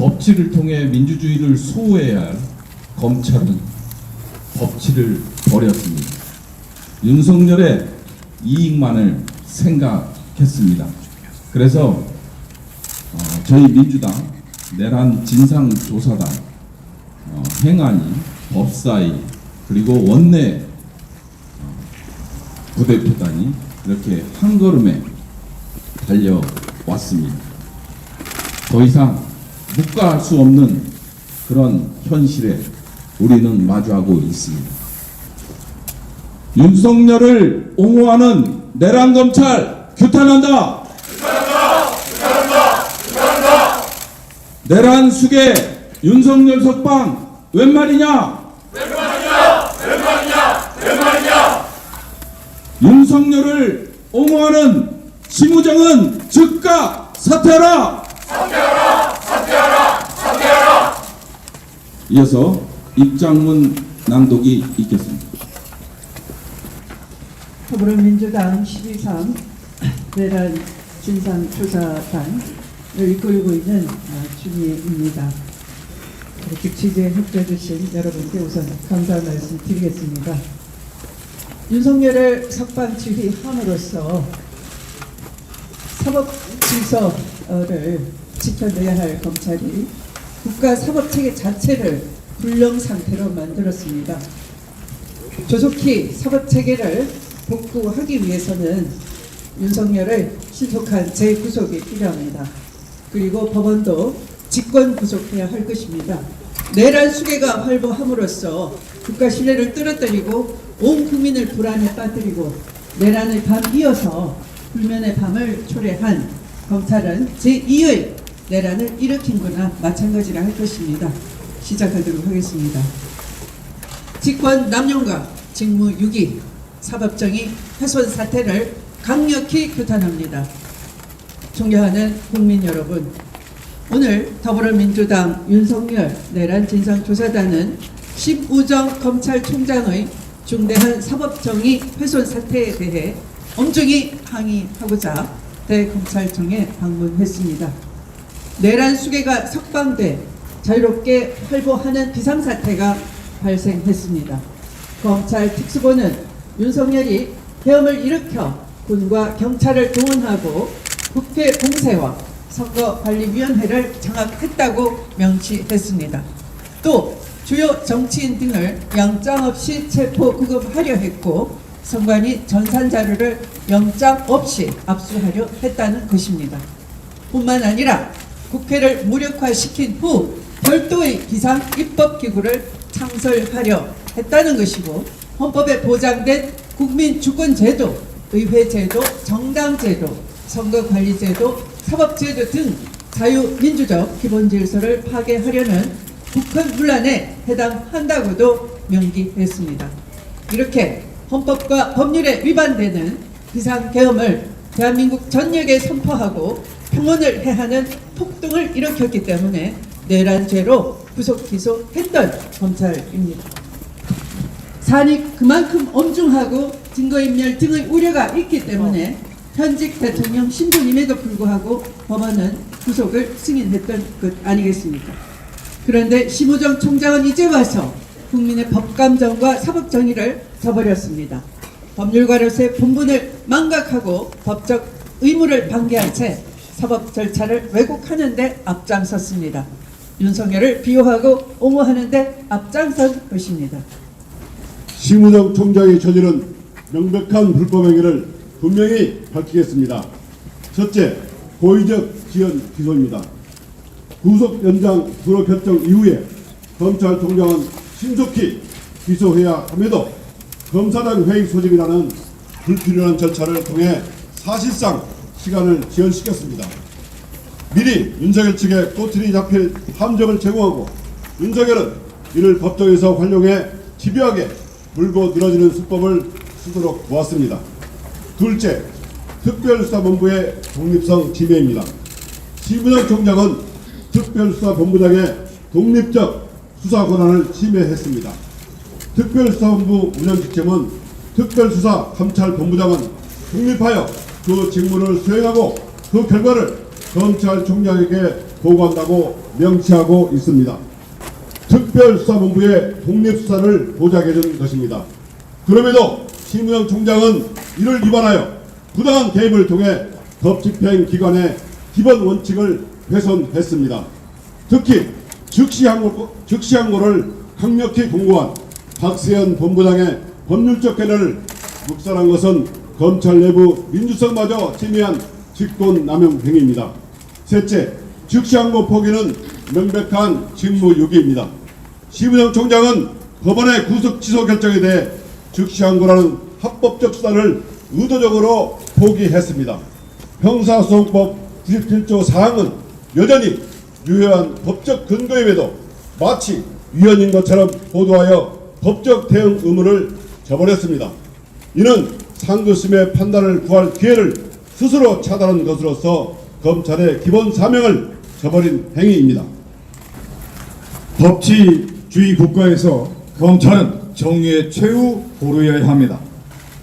법치를 통해 민주주의를 수호해야 할 검찰은 법치를 버렸습니다. 윤석열의 이익만을 생각했습니다. 그래서 저희 민주당 내란 진상조사단 행안위, 법사위 그리고 원내 부대표단이 이렇게 한 걸음에 달려왔습니다. 더 이상 묵과할 수 없는 그런 현실에 우리는 마주하고 있습니다. 윤석열을 옹호하는 내란 검찰 규탄한다. 내란 수계 윤석열 석방 웬 말이냐? 윤석열을 옹호하는 심우정은 즉각 사퇴하라. 이어서 입장문 낭독이 있겠습니다. 더불어민주당 12.3 내란 진상조사단을 이끌고 있는 주미입니다. 이렇게 취재에 협조해주신 여러분께 우선 감사 말씀 드리겠습니다. 윤석열을 석방 지휘함으로써 사법질서를 지켜내야 할 검찰이 국가 사법체계 자체를 불령 상태로 만들었습니다. 조속히 사법체계를 복구하기 위해서는 윤석열의 신속한 재구속이 필요합니다. 그리고 법원도 직권 구속해야 할 것입니다. 내란 수계가 활보함으로써 국가 신뢰를 떨어뜨리고 온 국민을 불안에 빠뜨리고 내란의 밤 이어서 불면의 밤을 초래한 검찰은 제2의 내란을 일으킨 거나 마찬가지라 할 것입니다. 시작하도록 하겠습니다. 직권 남용과 직무유기, 사법정의 훼손 사태를 강력히 규탄합니다. 존경하는 국민 여러분, 오늘 더불어민주당 윤석열 내란 진상조사단은 심우정 검찰총장의 중대한 사법정의 훼손 사태에 대해 엄중히 항의하고자 대검찰청에 방문했습니다. 내란 수계가 석방돼 자유롭게 활보하는 비상사태가 발생했습니다. 검찰 특수본은 윤석열이 계엄을 일으켜 군과 경찰을 동원하고 국회 공세와 선거관리위원회를 장악했다고 명시했습니다. 또 주요 정치인 등을 영장 없이 체포 구금하려 했고 선관위 전산 자료를 영장 없이 압수하려 했다는 것입니다. 뿐만 아니라 국회를 무력화시킨 후 별도의 비상 입법기구를 창설하려 했다는 것이고 헌법에 보장된 국민주권제도, 의회제도, 정당제도, 선거관리제도, 사법제도 등 자유민주적 기본질서를 파괴하려는 북한 문란에 해당한다고도 명기했습니다. 이렇게 헌법과 법률에 위반되는 비상계엄을 대한민국 전역에 선포하고 평온을 해하는 폭동을 일으켰기 때문에 내란죄로 구속 기소했던 검찰입니다. 사안이 그만큼 엄중하고 증거인멸 등의 우려가 있기 때문에 현직 대통령 신분임에도 불구하고 법원은 구속을 승인했던 것 아니겠습니까? 그런데 심우정 총장은 이제 와서 국민의 법감정과 사법정의를 저버렸습니다. 법률가로서의 본분을 망각하고 법적 의무를 방기한 채 사법 절차를 왜곡하는 데 앞장섰습니다. 윤석열을 비호하고 옹호하는 데 앞장선 것입니다. 심우정 총장이 저지른 명백한 불법 행위를 분명히 밝히겠습니다. 첫째, 고의적 지연 기소입니다. 구속 연장 불허 결정 이후에 검찰총장은 신속히 기소해야 함에도 검사단 회의 소집이라는 불필요한 절차를 통해 사실상 시간을 지연시켰습니다. 미리 윤석열 측에 꼬투리 잡힐 함정을 제공하고 윤석열은 이를 법정에서 활용해 집요하게 물고 늘어지는 수법을 쓰도록 보았습니다. 둘째, 특별수사본부의 독립성 침해입니다. 심우정 총장은 특별수사본부장의 독립적 수사 권한을 침해했습니다. 특별수사본부 운영 직책은 특별수사 감찰본부장은 독립하여 그 직무를 수행하고 그 결과를 검찰총장에게 보고한다고 명시하고 있습니다. 특별수사본부의 독립수사를 보장해준 것입니다. 그럼에도 심우정 총장은 이를 위반하여 부당한 개입을 통해 법집행기관의 기본 원칙을 훼손했습니다. 특히 즉시항고를 강력히 공고한 박세현 본부장의 법률적 권한을 묵살한 것은 검찰 내부 민주성마저 침해한 직권남용 행위입니다. 셋째, 즉시항고 포기는 명백한 직무유기입니다. 심우정 총장은 법원의 구속 취소 결정에 대해 즉시항고라는 합법적 수단을 의도적으로 포기했습니다. 형사소송법 97조 4항은 여전히 유효한 법적 근거임에도 마치 위헌인 것처럼 보도하여 법적 대응 의무를 저버렸습니다. 이는 상급심의 판단을 구할 기회를 스스로 차단한 것으로서 검찰의 기본 사명을 저버린 행위입니다. 법치주의 국가에서 검찰은 정의의 최후 보루여야 합니다.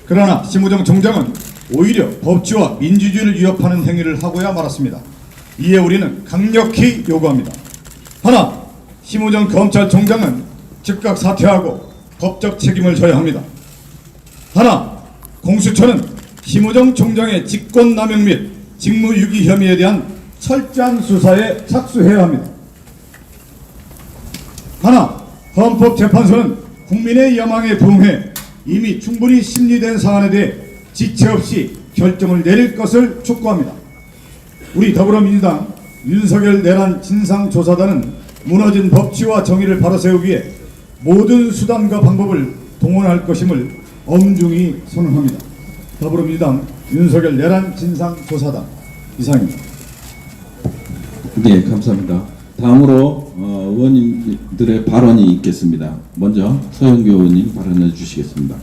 그러나 심우정 총장은 오히려 법치와 민주주의를 위협하는 행위를 하고야 말았습니다. 이에 우리는 강력히 요구합니다. 하나, 심우정 검찰총장은 즉각 사퇴하고 법적 책임을 져야 합니다. 하나, 공수처는 심우정 총장의 직권남용 및 직무유기 혐의에 대한 철저한 수사에 착수해야 합니다. 하나, 헌법재판소는 국민의 야망에 부응해 이미 충분히 심리된 사안에 대해 지체 없이 결정을 내릴 것을 촉구합니다. 우리 더불어민주당 윤석열 내란 진상조사단은 무너진 법치와 정의를 바로 세우기 위해 모든 수단과 방법을 동원할 것임을 엄중히 선언합니다. 더불어민주당 윤석열 내란 진상조사단 이상입니다. 네, 감사합니다. 다음으로 의원님들의 발언이 있겠습니다. 먼저 서영교 의원님 발언해 주시겠습니다.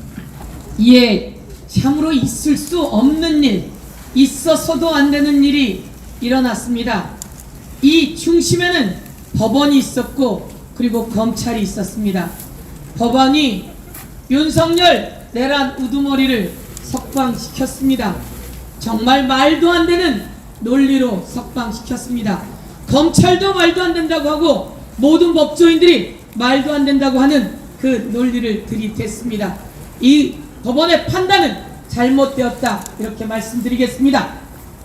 예, 참으로 있을 수 없는 일, 있어서도 안 되는 일이 일어났습니다. 이 중심에는 법원이 있었고 그리고 검찰이 있었습니다. 법원이 윤석열 내란 우두머리를 석방시켰습니다. 정말 말도 안 되는 논리로 석방시켰습니다. 검찰도 말도 안 된다고 하고 모든 법조인들이 말도 안 된다고 하는 그 논리를 들이댔습니다. 이 법원의 판단은 잘못되었다 이렇게 말씀드리겠습니다.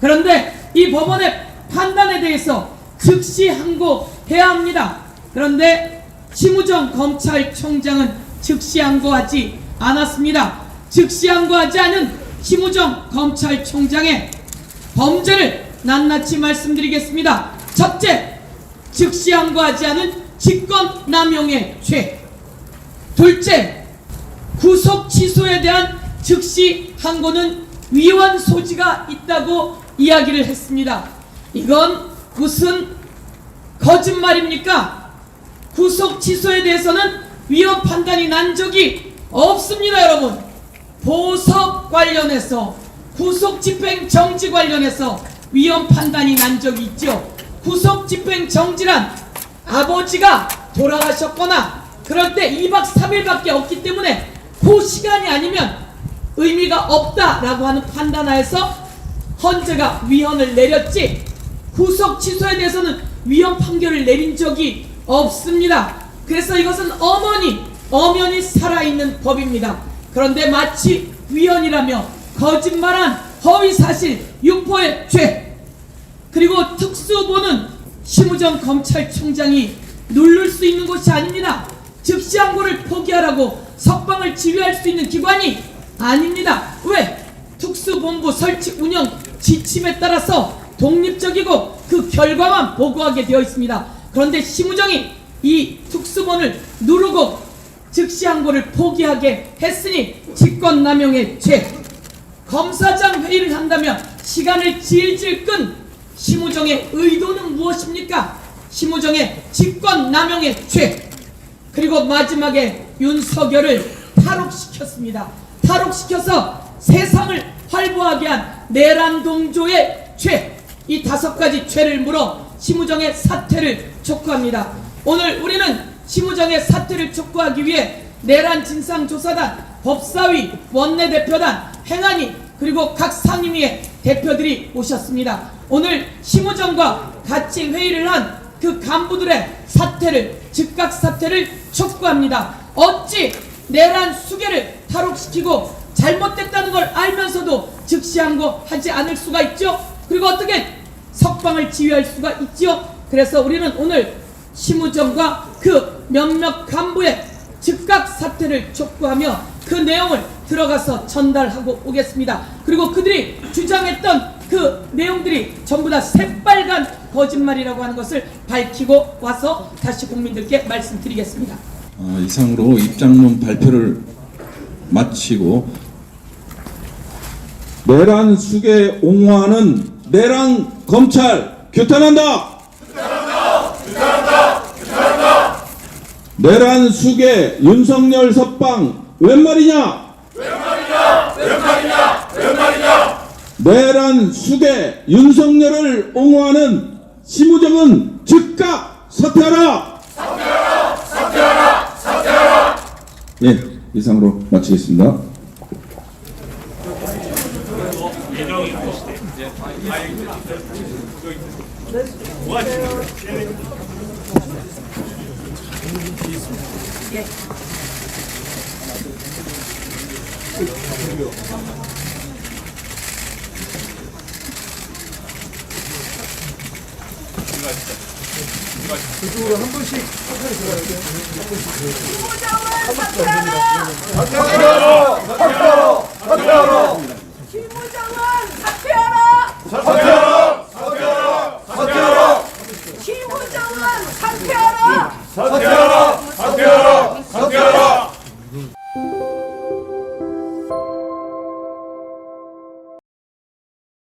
그런데 이 법원의 판단에 대해서 즉시 항고해야 합니다. 그런데 심우정 검찰총장은 즉시 항고하지 않았습니다. 즉시 항고하지 않은 심우정 검찰총장의 범죄를 낱낱이 말씀드리겠습니다. 첫째, 즉시 항고하지 않은 직권남용의 죄. 둘째, 구속 취소에 대한 즉시 항고는 위헌 소지가 있다고 이야기를 했습니다. 이건 무슨 거짓말입니까? 구속 취소에 대해서는 위헌 판단이 난 적이 없습니다, 여러분. 보석 관련해서 구속 집행 정지 관련해서 위헌 판단이 난 적이 있죠. 구속 집행 정지란 아버지가 돌아가셨거나 그럴 때 2박 3일밖에 없기 때문에 그 시간이 아니면 의미가 없다라고 하는 판단하에서 헌재가 위헌을 내렸지 구속 취소에 대해서는 위헌 판결을 내린 적이 없습니다. 그래서 이것은 엄연히 살아있는 법입니다. 그런데 마치 위헌이라며 거짓말한 허위사실 유포의 죄, 그리고 특수보는 심우정 검찰총장이 누를 수 있는 것이 아닙니다. 즉시 항고를 포기하라고 석방을 지휘할 수 있는 기관이 아닙니다. 왜? 특수본부 설치 운영 지침에 따라서 독립적이고 그 결과만 보고하게 되어 있습니다. 그런데 심우정이 이 특수본을 누르고 즉시 항고를 포기하게 했으니 직권남용의 죄. 검사장 회의를 한다면 시간을 질질 끈 심우정의 의도는 무엇입니까? 심우정의 직권남용의 죄. 그리고 마지막에 윤석열을 탈옥시켰습니다. 탈옥시켜서 세상을 활보하게 한 내란동조의 죄. 이 5가지 죄를 물어 심우정의 사퇴를 촉구합니다. 오늘 우리는 심우정의 사퇴를 촉구하기 위해 내란 진상조사단, 법사위, 원내대표단, 행안위 그리고 각 상임위의 대표들이 오셨습니다. 오늘 심우정과 같이 회의를 한 그 간부들의 사퇴를, 즉각 사퇴를 촉구합니다. 어찌 내란 수계를 탈옥시키고 잘못됐다는 걸 알면서도 즉시 항고하지 않을 수가 있죠? 그리고 어떻게 석방을 지휘할 수가 있죠? 그래서 우리는 오늘 심우정과 그 몇몇 간부의 즉각 사퇴를 촉구하며 그 내용을 들어가서 전달하고 오겠습니다. 그리고 그들이 주장했던 그 내용들이 전부 다 새빨간 거짓말이라고 하는 것을 밝히고 와서 다시 국민들께 말씀드리겠습니다. 이상으로 입장문 발표를 마치고 내란 수계 옹호하는 내란 검찰 규탄한다. 내란 수계 윤석열 석방 웬 말이냐? 내란 수계 윤석열을 옹호하는 심우정은 즉각 사퇴하라. 예, 이상으로 마치겠습니다. 사퇴하라!